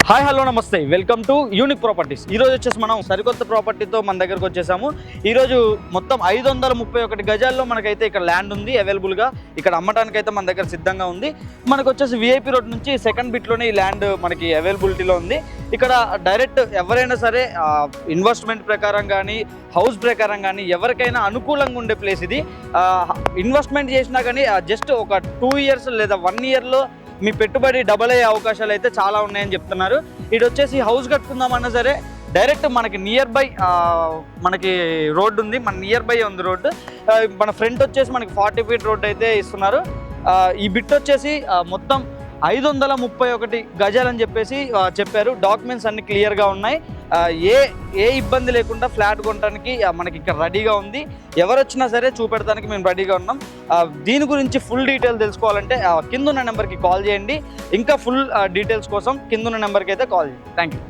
Hi hello నమస్తే, welcome to unique properties. ఈరోజు వచ్చేసి మనం సరికొత్త ప్రాపర్టీతో మన దగ్గరకు వచ్చేసాము. ఈరోజు మొత్తం 531 గజాల్లో మనకైతే ఇక్కడ ల్యాండ్ ఉంది అవైలబుల్గా. ఇక్కడ అమ్మటానికి అయితే మన దగ్గర సిద్ధంగా ఉంది. మనకు వచ్చేసి విఐపి రోడ్ నుంచి సెకండ్ బిట్లోనే ఈ ల్యాండ్ మనకి అవైలబిలిటీలో ఉంది. ఇక్కడ డైరెక్ట్ ఎవరైనా సరే ఇన్వెస్ట్మెంట్ ప్రకారం కానీ హౌస్ ప్రకారం కానీ ఎవరికైనా అనుకూలంగా ఉండే ప్లేస్ ఇది. ఇన్వెస్ట్మెంట్ చేసినా కానీ జస్ట్ ఒక 2 years లేదా 1 yearలో మీ పెట్టుబడి డబల్ అయ్యే అవకాశాలు అయితే చాలా ఉన్నాయని చెప్తున్నారు. ఇది వచ్చేసి హౌస్ కట్టుకుందామన్నా సరే డైరెక్ట్ మనకి నియర్ బై మనకి రోడ్డు ఉంది, మన నియర్ బై ఉంది రోడ్డు. మన ఫ్రంట్ వచ్చేసి మనకి 40 feet రోడ్డు అయితే ఇస్తున్నారు. ఈ బిట్ వచ్చేసి మొత్తం 531 గజాలని చెప్పేసి చెప్పారు. డాక్యుమెంట్స్ అన్ని క్లియర్గా ఉన్నాయి. ఏ ఇబ్బంది లేకుండా ఫ్లాట్ కొనడానికి మనకి ఇక్కడ రెడీగా ఉంది. ఎవరు వచ్చినా సరే చూపెడటానికి మేము రెడీగా ఉన్నాం. దీని గురించి ఫుల్ డీటెయిల్ తెలుసుకోవాలంటే కింద ఉన్న నెంబర్కి కాల్ చేయండి. ఇంకా ఫుల్ డీటెయిల్స్ కోసం కింద ఉన్న నెంబర్కి అయితే కాల్ చేయండి. Thank you.